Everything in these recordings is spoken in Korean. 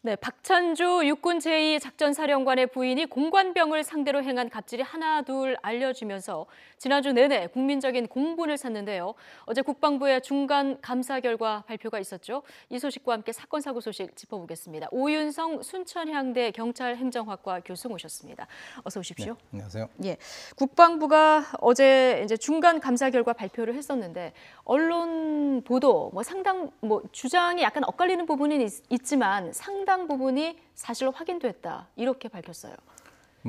네, 박찬주 육군 제2작전사령관의 부인이 공관병을 상대로 행한 갑질이 하나둘 알려지면서 지난주 내내 국민적인 공분을 샀는데요. 어제 국방부의 중간 감사 결과 발표가 있었죠. 이 소식과 함께 사건 사고 소식 짚어보겠습니다. 오윤성 순천향대 경찰행정학과 교수 모셨습니다. 어서 오십시오. 네, 안녕하세요. 예, 국방부가 어제 이제 중간 감사 결과 발표를 했었는데 언론 보도 상당 주장이 약간 엇갈리는 부분은 있지만 상당 부분이 사실로 확인됐다 이렇게 밝혔어요.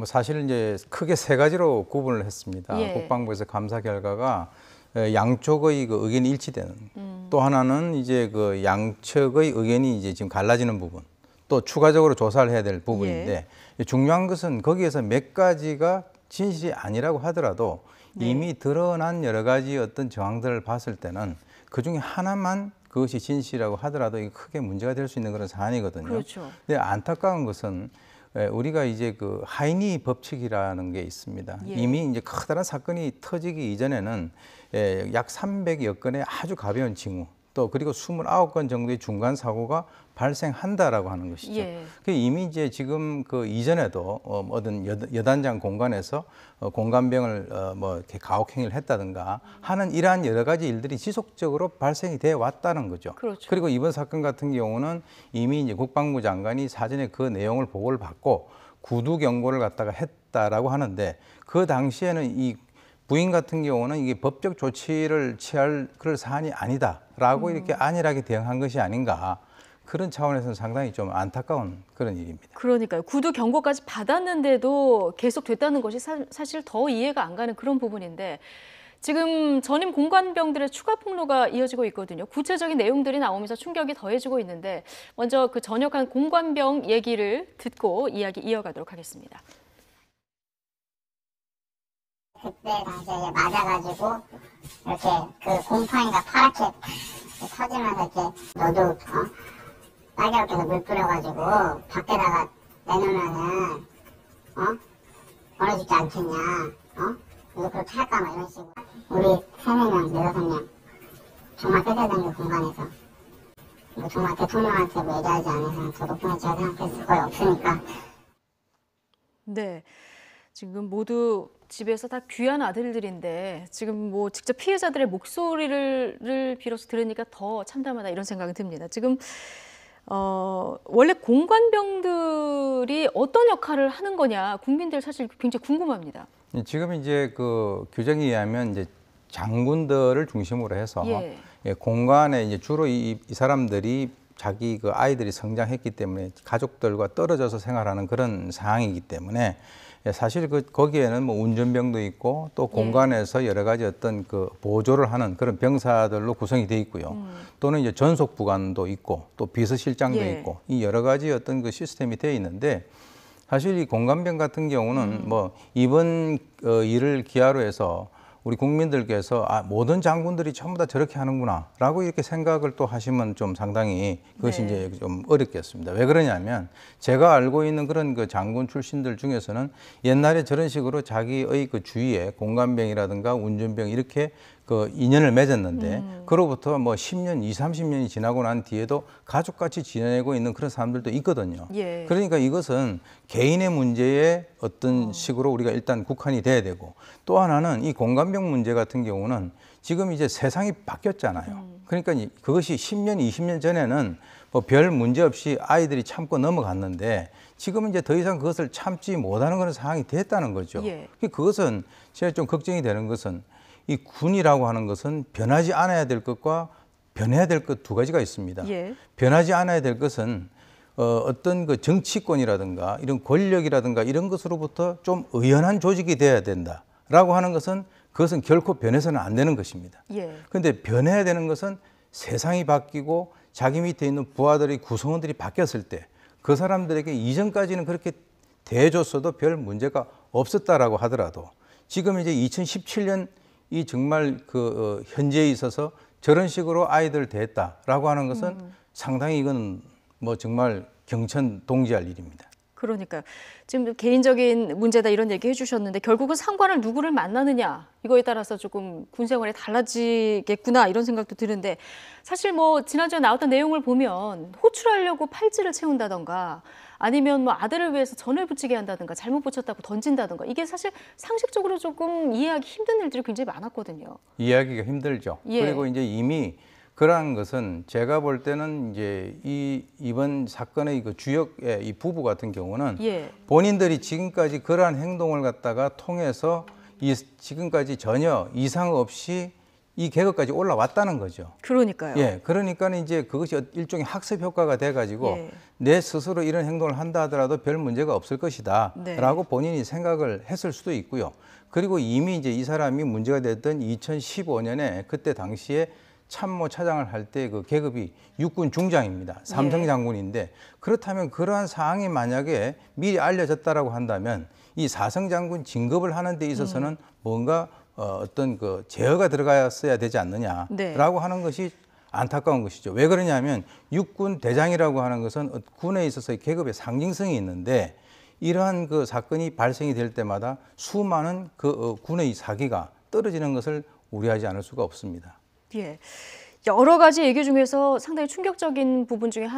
사실 이제 크게 세 가지로 구분을 했습니다. 예. 국방부에서 감사 결과가 양쪽의 그 의견이 일치되는, 또 하나는 이제 그 양측의 의견이 이제 지금 갈라지는 부분, 또 추가적으로 조사를 해야 될 부분인데 중요한 것은 거기에서 몇 가지가 진실이 아니라고 하더라도 이미 드러난 여러 가지 어떤 정황들을 봤을 때는 그 중에 하나만 그것이 진실이라고 하더라도 이게 크게 문제가 될 수 있는 그런 사안이거든요. 그렇죠. 근데 안타까운 것은 우리가 이제 그 하이니 법칙이라는 게 있습니다. 예. 이미 이제 커다란 사건이 터지기 이전에는 약 300여 건의 아주 가벼운 징후, 또 그리고 29건 정도의 중간 사고가 발생한다라고 하는 것이죠. 예. 이미 이제 지금 그 이전에도 어떤 여단장 공간에서 공관병을 이렇게 가혹행위를 했다든가 하는 이러한 여러 가지 일들이 지속적으로 발생이 돼 왔다는 거죠. 그렇죠. 그리고 이번 사건 같은 경우는 이미 이제 국방부 장관이 사전에 그 내용을 보고를 받고 구두 경고를 갖다가 했다라고 하는데 그 당시에는 이 부인 같은 경우는 이게 법적 조치를 취할 그럴 사안이 아니다라고 이렇게 안일하게 대응한 것이 아닌가. 그런 차원에서는 상당히 좀 안타까운 그런 일입니다. 그러니까요. 구두 경고까지 받았는데도 계속 됐다는 것이 사실 더 이해가 안 가는 그런 부분인데 지금 전임 공관병들의 추가 폭로가 이어지고 있거든요. 구체적인 내용들이 나오면서 충격이 더해지고 있는데 먼저 그 전역한 공관병 얘기를 듣고 이야기 이어가도록 하겠습니다. 그때 당시에 맞아가지고 이렇게 그 곰팡이가 파랗게 터지면서 이렇게 너도 딸기롭게 물 뿌려가지고 밖에다가 내놓으면은 멀어지지 않겠냐, 이거 그렇게 할까 막 이런 식으로 우리 3-4명, 4-5명 정말 뺏어다니는 공간에서 이거 정말 대통령한테 뭐 얘기하지 않아서 더 높은 해치가 생각했을 거의 없으니까. 네, 지금 모두 집에서 다 귀한 아들들인데 지금 직접 피해자들의 목소리를 비로소 들으니까 더 참담하다 이런 생각이 듭니다. 지금 원래 공관병들이 어떤 역할을 하는 거냐 국민들 사실 굉장히 궁금합니다. 지금 이제 그 규정에 의하면 이제 장군들을 중심으로 해서 공관에 이제 주로 이 사람들이 자기 그 아이들이 성장했기 때문에 가족들과 떨어져서 생활하는 그런 상황이기 때문에 사실 거기에는 운전병도 있고 또 공간에서 여러 가지 어떤 그 보조를 하는 그런 병사들로 구성이 돼 있고요. 또는 이제 전속부관도 있고 또 비서실장도 있고 이 여러 가지 어떤 그 시스템이 되어 있는데 사실 이 공관병 같은 경우는 이번 일을 기하로 해서 우리 국민들께서 모든 장군들이 전부 다 저렇게 하는구나라고 이렇게 생각을 또 하시면 좀 상당히 그것이 이제 좀 어렵겠습니다. 왜 그러냐면 제가 알고 있는 그런 그 장군 출신들 중에서는 옛날에 저런 식으로 자기의 그 주위에 공관병이라든가 운전병 이렇게 그 인연을 맺었는데 그로부터 10년, 30년이 지나고 난 뒤에도 가족같이 지내고 있는 그런 사람들도 있거든요. 그러니까 이것은 개인의 문제에 어떤 식으로 우리가 일단 국한이 돼야 되고 또 하나는 이 공관병 문제 같은 경우는 지금 이제 세상이 바뀌었잖아요. 그러니까 그것이 10년, 20년 전에는 별 문제 없이 아이들이 참고 넘어갔는데 지금은 이제 더 이상 그것을 참지 못하는 그런 상황이 됐다는 거죠. 그것은 제가 좀 걱정이 되는 것은 이 군이라고 하는 것은 변하지 않아야 될 것과 변해야 될 것 두 가지가 있습니다. 변하지 않아야 될 것은 어떤 그 정치권이라든가 이런 권력이라든가 이런 것으로부터 좀 의연한 조직이 돼야 된다라고 하는 것은 그것은 결코 변해서는 안 되는 것입니다. 그런데 변해야 되는 것은 세상이 바뀌고 자기 밑에 있는 부하들의 구성원들이 바뀌었을 때 그 사람들에게 이전까지는 그렇게 대해줬어도 별 문제가 없었다라고 하더라도 지금 이제 2017년 이 정말 그 현재에 있어서 저런 식으로 아이들 대했다라고 하는 것은 상당히 이건 정말 경천동지할 일입니다. 그러니까요. 지금 개인적인 문제다 이런 얘기 해주셨는데 결국은 상관을 누구를 만나느냐 이거에 따라서 조금 군 생활이 달라지겠구나 이런 생각도 드는데 사실 뭐 지난주에 나왔던 내용을 보면 호출하려고 팔찌를 채운다던가 아니면 뭐 아들을 위해서 전을 붙이게 한다든가 잘못 붙였다고 던진다든가 이게 사실 상식적으로 조금 이해하기 힘든 일들이 굉장히 많았거든요. 이해하기가 힘들죠. 예. 그리고 이제 이미 그러한 것은 제가 볼 때는 이제 이번 사건의 그 주역의 이 부부 같은 경우는 예. 본인들이 지금까지 그러한 행동을 갖다가 통해서 지금까지 전혀 이상 없이 이 계급까지 올라왔다는 거죠. 그러니까요. 예, 그러니까는 이제 그것이 일종의 학습 효과가 돼가지고 예. 내 스스로 이런 행동을 한다 하더라도 별 문제가 없을 것이다라고 네. 본인이 생각을 했을 수도 있고요. 그리고 이미 이제 이 사람이 문제가 됐던 2015년에 그때 당시에 참모 차장을 할 때 그 계급이 육군 중장입니다. 삼성 장군인데 그렇다면 그러한 사항이 만약에 미리 알려졌다라고 한다면 이 사성 장군 진급을 하는 데 있어서는 뭔가 어떤 그 제어가 들어갔어야 되지 않느냐라고 네. 하는 것이 안타까운 것이죠. 왜 그러냐면 육군 대장이라고 하는 것은 군에 있어서의 계급의 상징성이 있는데 이러한 그 사건이 발생이 될 때마다 수많은 그 군의 사기가 떨어지는 것을 우려하지 않을 수가 없습니다. 예. 여러 가지 얘기 중에서 상당히 충격적인 부분 중에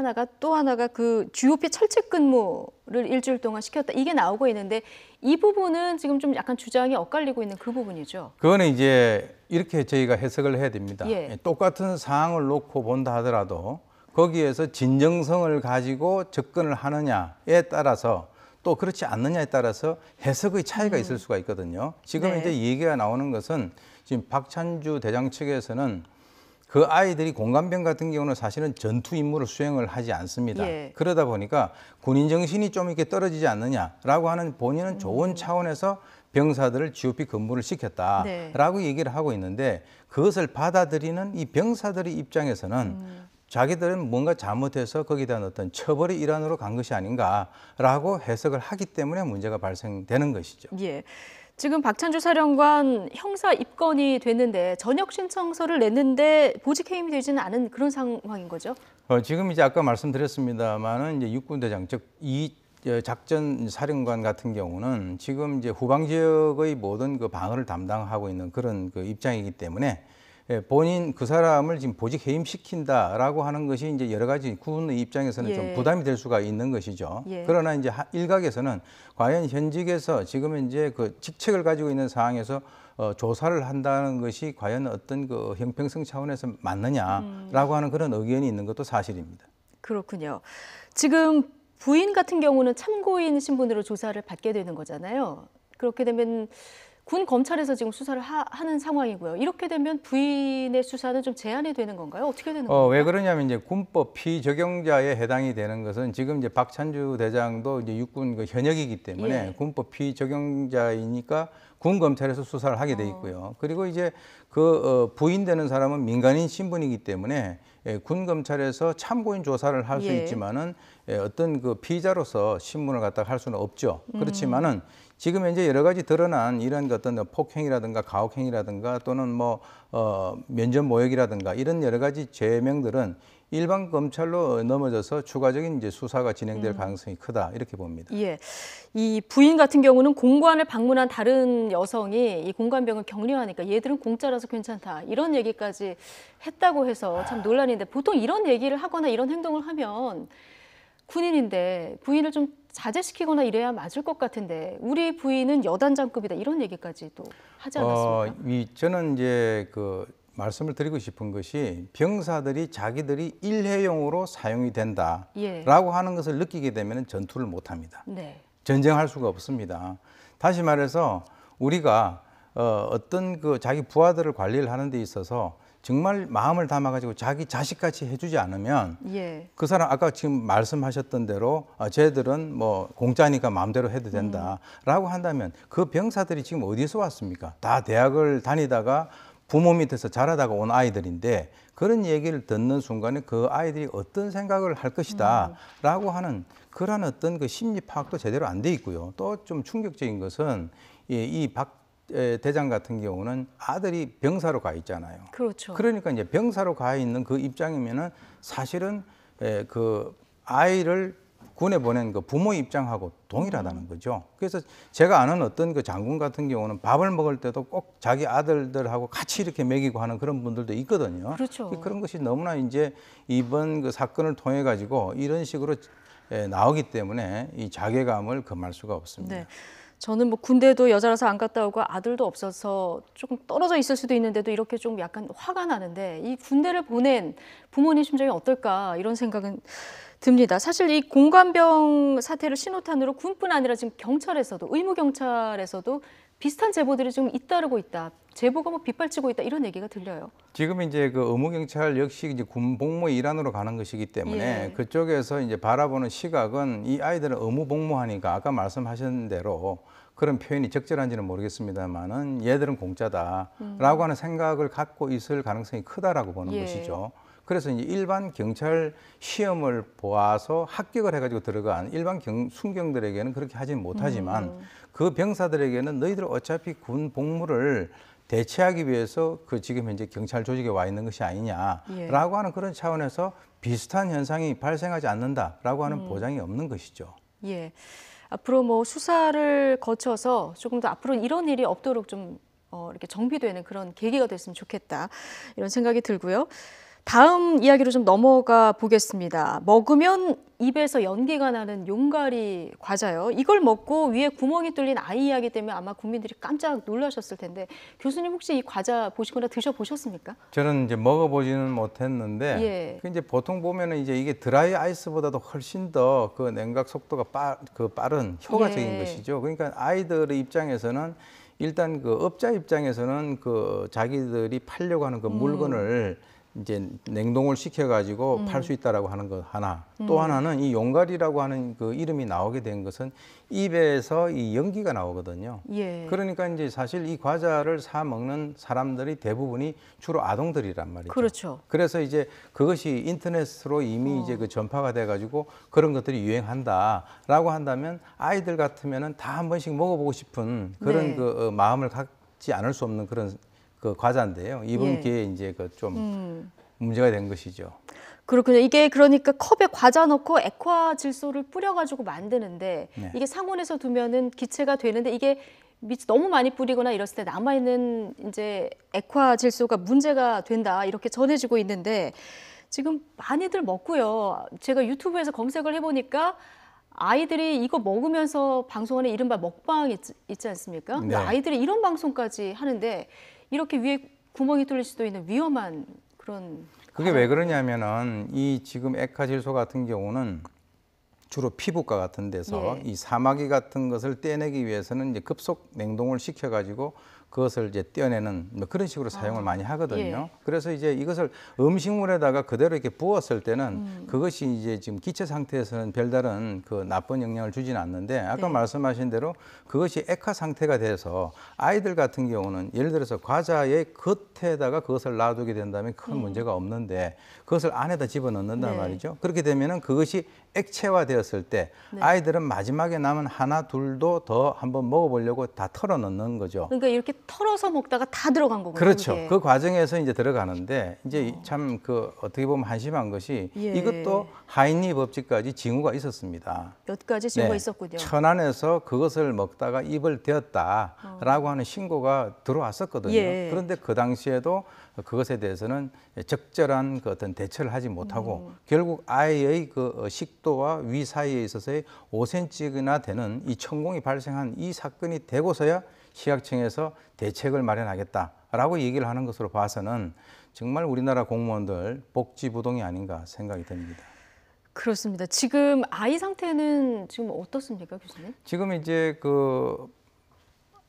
또 하나가 그 GOP 철책 근무를 일주일 동안 시켰다. 이게 나오고 있는데 이 부분은 지금 좀 약간 주장이 엇갈리고 있는 그 부분이죠. 그거는 이제 이렇게 저희가 해석을 해야 됩니다. 예. 똑같은 사항을 놓고 본다 하더라도 거기에서 진정성을 가지고 접근을 하느냐에 따라서 또 그렇지 않느냐에 따라서 해석의 차이가 있을 수가 있거든요. 지금 네. 이제 얘기가 나오는 것은 지금 박찬주 대장 측에서는 그 아이들이 공감병 같은 경우는 사실은 전투 임무를 수행을 하지 않습니다. 예. 그러다 보니까 군인 정신이 좀 이렇게 떨어지지 않느냐라고 하는 본인은 좋은 차원에서 병사들을 GOP 근무를 시켰다라고 네. 얘기를 하고 있는데 그것을 받아들이는 이 병사들의 입장에서는 자기들은 뭔가 잘못해서 거기에 대한 어떤 처벌의 일환으로 간 것이 아닌가라고 해석을 하기 때문에 문제가 발생되는 것이죠. 예. 지금 박찬주 사령관 형사 입건이 됐는데 전역 신청서를 냈는데 보직 해임이 되지는 않은 그런 상황인 거죠? 지금 이제 아까 말씀드렸습니다만은 이제 육군대장 즉 이 작전 사령관 같은 경우는 지금 이제 후방 지역의 모든 그 방어를 담당하고 있는 그런 그 입장이기 때문에 본인 그 사람을 지금 보직 해임시킨다라고 하는 것이 이제 여러 가지 군의 입장에서는 예. 좀 부담이 될 수가 있는 것이죠. 예. 그러나 이제 일각에서는 과연 현직에서 지금 이제 그 직책을 가지고 있는 상황에서 조사를 한다는 것이 과연 어떤 그 형평성 차원에서 맞느냐라고 하는 그런 의견이 있는 것도 사실입니다. 그렇군요. 지금 부인 같은 경우는 참고인 신분으로 조사를 받게 되는 거잖아요. 그렇게 되면 군 검찰에서 지금 수사를 하는 상황이고요. 이렇게 되면 부인의 수사는 좀 제한이 되는 건가요? 어떻게 되는 건가요? 왜 그러냐면 이제 군법 피적용자에 해당이 되는 것은 지금 이제 박찬주 대장도 이제 육군 그 현역이기 때문에 예. 군법 피적용자이니까 군 검찰에서 수사를 하게 돼 있고요. 그리고 이제 그 부인되는 사람은 민간인 신분이기 때문에 군 검찰에서 참고인 조사를 할 수 예. 있지만은 어떤 그 피의자로서 신문을 갖다가 할 수는 없죠. 그렇지만은 지금 현재 여러 가지 드러난 이런 어떤 폭행이라든가 가혹행위라든가 또는 뭐 면접 모욕이라든가 이런 여러 가지 죄명들은 일반 검찰로 넘어져서 추가적인 이제 수사가 진행될 가능성이 크다 이렇게 봅니다. 예, 이 부인 같은 경우는 공관을 방문한 다른 여성이 이 공관병을 격려하니까 얘들은 공짜라서 괜찮다 이런 얘기까지 했다고 해서 참 논란인데 보통 이런 얘기를 하거나 이런 행동을 하면 군인인데 부인을 좀 자제시키거나 이래야 맞을 것 같은데 우리 부인은 여단장급이다 이런 얘기까지도 하지 않았습니까? 저는 이제 그 말씀을 드리고 싶은 것이 병사들이 자기들이 일회용으로 사용이 된다라고 예. 하는 것을 느끼게 되면 전투를 못합니다. 네. 전쟁할 수가 없습니다. 다시 말해서 우리가 어떤 그 자기 부하들을 관리를 하는 데 있어서 정말 마음을 담아가지고 자기 자식같이 해주지 않으면 예. 그 사람 아까 지금 말씀하셨던 대로 쟤들은 뭐 공짜니까 마음대로 해도 된다라고 한다면 그 병사들이 지금 어디서 왔습니까? 다 대학을 다니다가 부모 밑에서 자라다가 온 아이들인데 그런 얘기를 듣는 순간에 그 아이들이 어떤 생각을 할 것이다 라고 하는 그런 어떤 그 심리 파악도 제대로 안 돼 있고요. 또 좀 충격적인 것은 이 박 대장 같은 경우는 아들이 병사로 가 있잖아요. 그렇죠. 그러니까 이제 병사로 가 있는 그 입장이면은 사실은 그 아이를 군에 보낸 그 부모 입장하고 동일하다는 거죠. 그래서 제가 아는 어떤 그 장군 같은 경우는 밥을 먹을 때도 꼭 자기 아들들하고 같이 이렇게 먹이고 하는 그런 분들도 있거든요. 그렇죠. 그런 것이 너무나 이제 이번 그 사건을 통해 가지고 이런 식으로 나오기 때문에 이 자괴감을 금할 수가 없습니다. 네. 저는 뭐 군대도 여자라서 안 갔다 오고 아들도 없어서 조금 떨어져 있을 수도 있는데도 이렇게 좀 약간 화가 나는데 이 군대를 보낸 부모님 심정이 어떨까 이런 생각은 듭니다. 사실 이 공관병 사태를 신호탄으로 군뿐 아니라 지금 경찰에서도 의무 경찰에서도 비슷한 제보들이 좀 잇따르고 있다. 제보가 뭐 빗발치고 있다 이런 얘기가 들려요. 지금 이제 그 의무 경찰 역시 이제 군 복무 일환으로 가는 것이기 때문에 예. 그쪽에서 이제 바라보는 시각은 이 아이들은 의무 복무하니까 아까 말씀하신 대로 그런 표현이 적절한지는 모르겠습니다만은 얘들은 공짜다라고 하는 생각을 갖고 있을 가능성이 크다라고 보는 예. 것이죠. 그래서 이제 일반 경찰 시험을 보아서 합격을 해가지고 들어간 일반 순경들에게는 그렇게 하지는 못하지만 그 병사들에게는 너희들 어차피 군 복무를 대체하기 위해서 그 지금 현재 경찰 조직에 와 있는 것이 아니냐라고 예. 하는 그런 차원에서 비슷한 현상이 발생하지 않는다라고 하는 보장이 없는 것이죠. 예. 앞으로 뭐 수사를 거쳐서 조금 더 앞으로 이런 일이 없도록 좀 이렇게 정비되는 그런 계기가 됐으면 좋겠다 이런 생각이 들고요. 다음 이야기로 좀 넘어가 보겠습니다. 먹으면 입에서 연기가 나는 용가리 과자요. 이걸 먹고 위에 구멍이 뚫린 아이 이야기 때문에 아마 국민들이 깜짝 놀라셨을 텐데 교수님 혹시 이 과자 보시거나 드셔보셨습니까? 저는 이제 먹어보지는 못했는데 예. 그 이제 보통 보면은 이제 이게 드라이 아이스보다도 훨씬 더 그 냉각 속도가 빠른 효과적인 예. 것이죠. 그러니까 아이들의 입장에서는 일단 그 업자 입장에서는 그 자기들이 팔려고 하는 그 물건을 이제 냉동을 시켜가지고 팔 수 있다라고 하는 것 하나. 또 하나는 이 용가리라고 하는 그 이름이 나오게 된 것은 입에서 이 연기가 나오거든요. 예. 그러니까 이제 사실 이 과자를 사 먹는 사람들이 대부분이 주로 아동들이란 말이죠. 그렇죠. 그래서 이제 그것이 인터넷으로 이미 이제 그 전파가 돼가지고 그런 것들이 유행한다라고 한다면 아이들 같으면은 다 한 번씩 먹어보고 싶은 그런 네. 그 마음을 갖지 않을 수 없는 그런 그 과자인데요. 이번 예. 기회에 이제 그 좀 문제가 된 것이죠. 그렇군요. 이게 그러니까 컵에 과자 넣고 액화 질소를 뿌려가지고 만드는데 네. 이게 상온에서 두면은 기체가 되는데 이게 너무 많이 뿌리거나 이랬을 때 남아있는 이제 액화 질소가 문제가 된다 이렇게 전해지고 있는데 지금 많이들 먹고요. 제가 유튜브에서 검색을 해보니까 아이들이 이거 먹으면서 방송하는 이른바 먹방 있지 않습니까? 근데 네. 아이들이 이런 방송까지 하는데 이렇게 위에 구멍이 뚫릴 수도 있는 위험한 그런 그게 왜 그러냐면은 이 지금 액화질소 같은 경우는 주로 피부과 같은 데서 예. 이 사마귀 같은 것을 떼내기 위해서는 이제 급속 냉동을 시켜가지고 그것을 이제 떼어내는 뭐 그런 식으로 사용을 많이 하거든요. 예. 그래서 이제 이것을 음식물에다가 그대로 이렇게 부었을 때는 그것이 이제 지금 기체 상태에서는 별다른 그 나쁜 영향을 주지는 않는데 아까 네. 말씀하신 대로 그것이 액화 상태가 돼서 아이들 같은 경우는 예를 들어서 과자의 겉에다가 그것을 놔두게 된다면 큰 문제가 없는데 그것을 안에다 집어넣는단 네. 말이죠. 그렇게 되면은 그것이 액체화되었을 때 네. 아이들은 마지막에 남은 하나 둘도 더 한번 먹어보려고 다 털어 넣는 거죠. 그러니까 이렇게 털어서 먹다가 다 들어간 거군요. 그렇죠. 그게. 그 과정에서 이제 들어가는데 이제 참 그 어떻게 보면 한심한 것이 예. 이것도 하인리 법칙까지 징후가 있었습니다. 몇 가지 징후가 네. 있었군요. 천안에서 그것을 먹다가 입을 대었다라고 하는 신고가 들어왔었거든요. 예. 그런데 그 당시에도 그것에 대해서는 적절한 그 어떤 대처를 하지 못하고 결국 아이의 그 식도와 위 사이에 있어서의 5cm나 되는 이 천공이 발생한 이 사건이 되고서야 식약청에서 대책을 마련하겠다라고 얘기를 하는 것으로 봐서는 정말 우리나라 공무원들 복지부동이 아닌가 생각이 듭니다. 그렇습니다. 지금 아이 상태는 지금 어떻습니까, 교수님? 지금 이제 그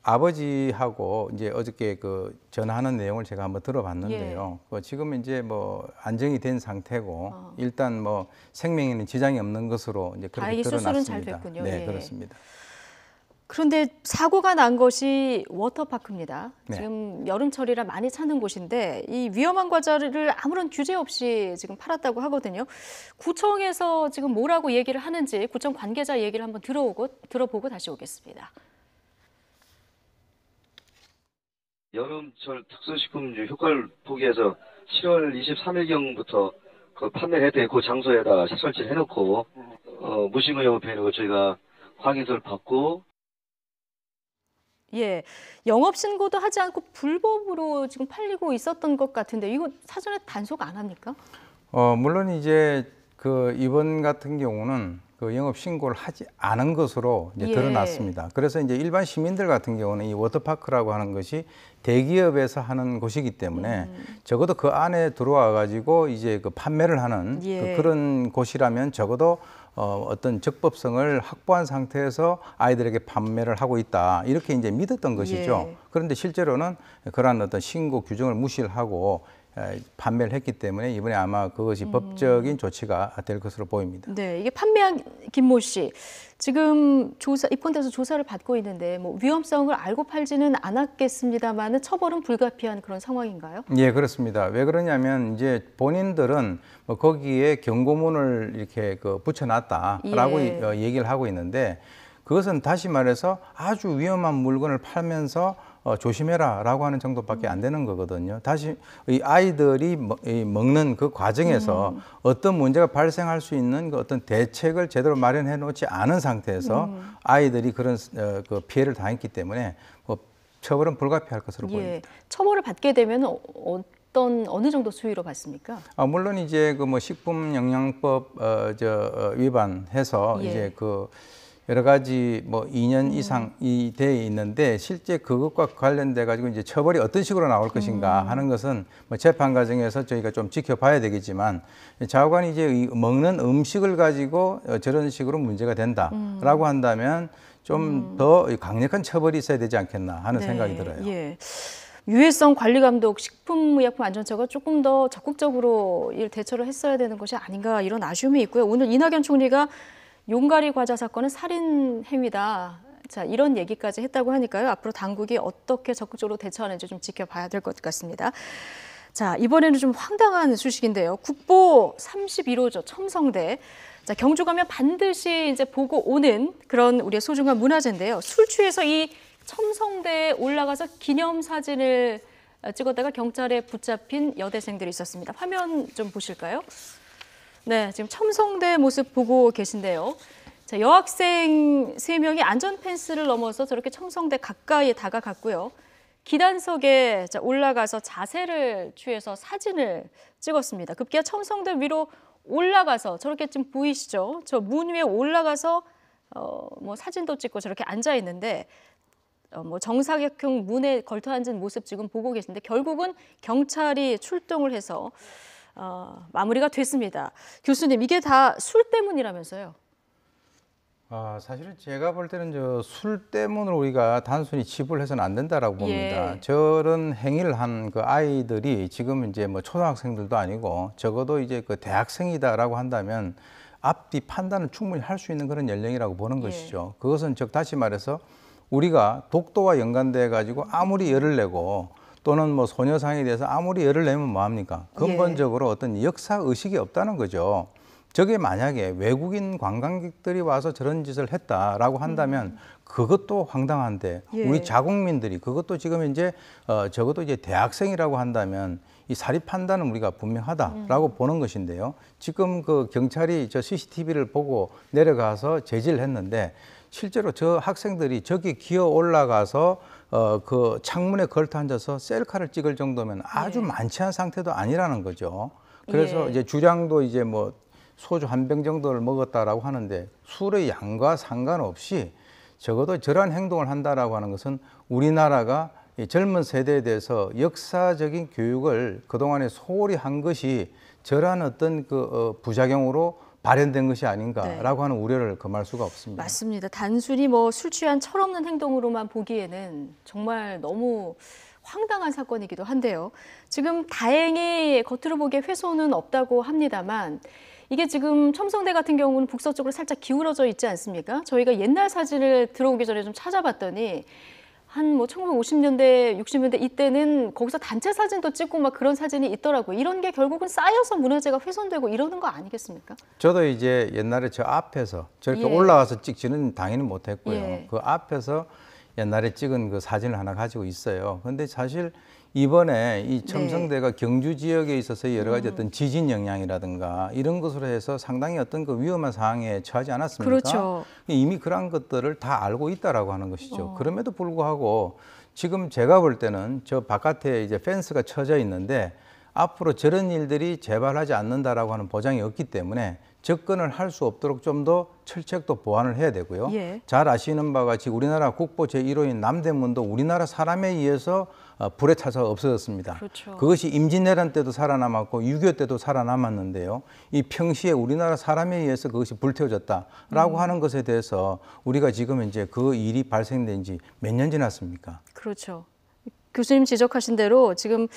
아버지하고 이제 어저께 그 전화하는 내용을 제가 한번 들어봤는데요. 그 지금 이제 뭐 안정이 된 상태고 일단 뭐 생명에는 지장이 없는 것으로 이제 그렇게 다행히 드러났습니다. 수술은 잘 됐군요. 네, 예. 그렇습니다. 그런데 사고가 난 것이 워터파크입니다. 네. 지금 여름철이라 많이 찾는 곳인데 이 위험한 과자를 아무런 규제 없이 지금 팔았다고 하거든요. 구청에서 지금 뭐라고 얘기를 하는지 구청 관계자 얘기를 한번 들어보고 다시 오겠습니다. 여름철 특수식품주 효과를 보기 위해서 7월 23일경부터 그 판매를 해도 그 장소에다 설치를 해놓고 무신고 영업회로 저희가 확인서를 받고. 예, 영업 신고도 하지 않고 불법으로 지금 팔리고 있었던 것 같은데 이거 사전에 단속 안 합니까? 물론 이제 그 이번 같은 경우는 그 영업 신고를 하지 않은 것으로 이제 드러났습니다. 그래서 이제 일반 시민들 같은 경우는 이 워터파크라고 하는 것이 대기업에서 하는 곳이기 때문에 적어도 그 안에 들어와 가지고 이제 그 판매를 하는 그런 곳이라면 적어도 어떤 적법성을 확보한 상태에서 아이들에게 판매를 하고 있다 이렇게 이제 믿었던 것이죠. 그런데 실제로는 그러한 어떤 신고 규정을 무시를 하고 판매를 했기 때문에 이번에 아마 그것이 법적인 조치가 될 것으로 보입니다. 네, 이게 판매한 김모 씨 지금 입건돼서 조사를 받고 있는데 뭐 위험성을 알고 팔지는 않았겠습니다만은 처벌은 불가피한 그런 상황인가요? 예, 그렇습니다. 왜 그러냐면 이제 본인들은 뭐 거기에 경고문을 이렇게 붙여놨다라고 얘기를 하고 있는데 그것은 다시 말해서 아주 위험한 물건을 팔면서 조심해라라고 하는 정도밖에 안 되는 거거든요. 다시 이 아이들이 먹는 그 과정에서 어떤 문제가 발생할 수 있는 그 어떤 대책을 제대로 마련해 놓지 않은 상태에서 아이들이 그런 그 피해를 당했기 때문에 뭐 처벌은 불가피할 것으로 보입니다. 처벌을 받게 되면 어느 정도 수위로 받습니까? 물론 이제 그 뭐 식품영양법 위반해서 이제 그 여러 가지 뭐 2년 이상이 돼 있는데 실제 그것과 관련돼 가지고 이제 처벌이 어떤 식으로 나올 것인가 하는 것은 뭐 재판 과정에서 저희가 좀 지켜봐야 되겠지만 좌우간이 이제 먹는 음식을 가지고 저런 식으로 문제가 된다라고 한다면 좀 더 강력한 처벌이 있어야 되지 않겠나 하는 생각이 들어요. 예. 유해성 관리 감독 식품의약품안전처가 조금 더 적극적으로 대처를 했어야 되는 것이 아닌가 이런 아쉬움이 있고요. 오늘 이낙연 총리가 용가리 과자 사건은 살인 행위다. 자, 이런 얘기까지 했다고 하니까요. 앞으로 당국이 어떻게 적극적으로 대처하는지 좀 지켜봐야 될 것 같습니다. 자, 이번에는 좀 황당한 소식인데요. 국보 31호죠. 첨성대. 자, 경주 가면 반드시 이제 보고 오는 그런 우리의 소중한 문화재인데요. 술 취해서 이 첨성대에 올라가서 기념사진을 찍었다가 경찰에 붙잡힌 여대생들이 있었습니다. 화면 좀 보실까요? 네, 지금 첨성대 모습 보고 계신데요. 자, 여학생 3명이 안전 펜스를 넘어서 저렇게 첨성대 가까이에 다가갔고요. 기단석에 올라가서 자세를 취해서 사진을 찍었습니다. 급기야 첨성대 위로 올라가서 저렇게 지금 보이시죠? 저 문 위에 올라가서 뭐 사진도 찍고 저렇게 앉아 있는데 뭐 정사각형 문에 걸터 앉은 모습 지금 보고 계신데 결국은 경찰이 출동을 해서 마무리가 됐습니다. 교수님, 이게 다 술 때문이라면서요? 사실은 제가 볼 때는 술 때문을 우리가 단순히 치부해서는 안 된다라고 봅니다. 저런 행위를 한 그 아이들이 지금 이제 뭐 초등학생들도 아니고 적어도 이제 그 대학생이다라고 한다면 앞뒤 판단을 충분히 할 수 있는 그런 연령이라고 보는 것이죠. 그것은 즉 다시 말해서 우리가 독도와 연관돼 가지고 아무리 열을 내고 또는 뭐 소녀상에 대해서 아무리 열을 내면 뭐합니까? 근본적으로 어떤 역사 의식이 없다는 거죠. 저게 만약에 외국인 관광객들이 와서 저런 짓을 했다라고 한다면 그것도 황당한데 우리 자국민들이 그것도 지금 이제 적어도 이제 대학생이라고 한다면 이 사립 판단은 우리가 분명하다라고 보는 것인데요. 지금 그 경찰이 저 CCTV를 보고 내려가서 제지를 했는데 실제로 저 학생들이 저기 기어 올라가서 그 창문에 걸터 앉아서 셀카를 찍을 정도면 아주 많지 않은 상태도 아니라는 거죠. 그래서 이제 주량도 이제 뭐 소주 한 병 정도를 먹었다라고 하는데 술의 양과 상관없이 적어도 저러한 행동을 한다라고 하는 것은 우리나라가 이 젊은 세대에 대해서 역사적인 교육을 그동안에 소홀히 한 것이 저러한 어떤 그 부작용으로 발현된 것이 아닌가라고 하는 우려를 금할 수가 없습니다. 맞습니다. 단순히 뭐 술 취한 철없는 행동으로만 보기에는 정말 너무 황당한 사건이기도 한데요. 지금 다행히 겉으로 보기에 훼손은 없다고 합니다만 이게 지금 첨성대 같은 경우는 북서쪽으로 살짝 기울어져 있지 않습니까? 저희가 옛날 사진을 들어오기 전에 좀 찾아봤더니 한 뭐 1950년대, 60년대 이때는 거기서 단체 사진도 찍고 막 그런 사진이 있더라고요. 이런 게 결국은 쌓여서 문화재가 훼손되고 이러는 거 아니겠습니까? 저도 이제 옛날에 저 앞에서 저렇게 올라와서 찍지는 당연히 못했고요. 그 앞에서 옛날에 찍은 그 사진을 하나 가지고 있어요. 근데 사실 이번에 이 첨성대가 경주 지역에 있어서 여러 가지 어떤 지진 영향이라든가 이런 것으로 해서 상당히 어떤 그 위험한 상황에 처하지 않았습니까? 그렇죠. 이미 그러한 것들을 다 알고 있다라고 하는 것이죠. 그럼에도 불구하고 지금 제가 볼 때는 저 바깥에 이제 펜스가 쳐져 있는데 앞으로 저런 일들이 재발하지 않는다라고 하는 보장이 없기 때문에 접근을 할 수 없도록 좀 더 철책도 보완을 해야 되고요. 예. 잘 아시는 바가 지금 우리나라 국보 제1호인 남대문도 우리나라 사람에 의해서 불에 타서 없어졌습니다. 그렇죠. 그것이 임진왜란 때도 살아남았고 6.25 때도 살아남았는데요. 이 평시에 우리나라 사람에 의해서 그것이 불태워졌다라고 하는 것에 대해서 우리가 지금 이제 그 일이 발생된 지 몇 년 지났습니까? 그렇죠. 교수님 지적하신 대로 지금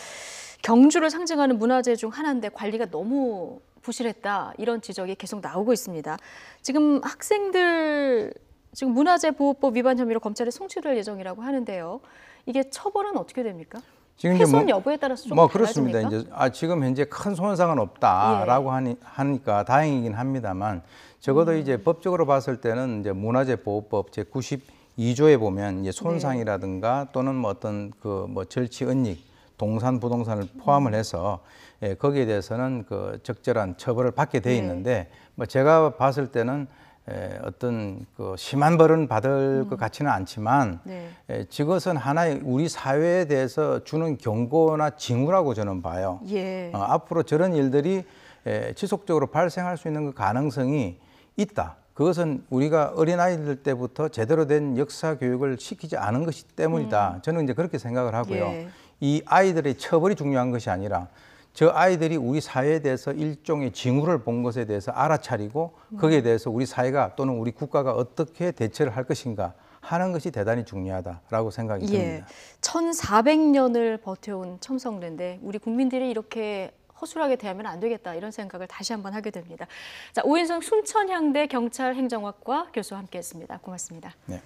경주를 상징하는 문화재 중 하나인데 관리가 너무 부실했다 이런 지적이 계속 나오고 있습니다. 지금 학생들 지금 문화재보호법 위반 혐의로 검찰에 송치될 예정이라고 하는데요. 이게 처벌은 어떻게 됩니까? 지금 훼손 여부에 따라서 좀 그렇습니다. 달라집니까? 이제 지금 현재 큰 손상은 없다라고 하니까 다행이긴 합니다만 적어도 이제 법적으로 봤을 때는 이제 문화재보호법 제 92조에 보면 이제 손상이라든가 또는 뭐 어떤 그 뭐 절취 은닉 동산 부동산을 포함을 해서 거기에 대해서는 그 적절한 처벌을 받게 돼 있는데 뭐 제가 봤을 때는 어떤 그 심한 벌은 받을 것 같지는 않지만 이것은 하나의 우리 사회에 대해서 주는 경고나 징후라고 저는 봐요. 앞으로 저런 일들이 지속적으로 발생할 수 있는 그 가능성이 있다. 그것은 우리가 어린아이들 때부터 제대로 된 역사 교육을 시키지 않은 것이 때문이다. 저는 이제 그렇게 생각을 하고요. 이 아이들의 처벌이 중요한 것이 아니라 저 아이들이 우리 사회에 대해서 일종의 징후를 본 것에 대해서 알아차리고 거기에 대해서 우리 사회가 또는 우리 국가가 어떻게 대처를 할 것인가 하는 것이 대단히 중요하다라고 생각이 듭니다. 1400년을 버텨온 첨성대인데 우리 국민들이 이렇게 허술하게 대하면 안 되겠다 이런 생각을 다시 한번 하게 됩니다. 자, 오인성 순천향대 경찰행정학과 교수와 함께했습니다. 고맙습니다. 네.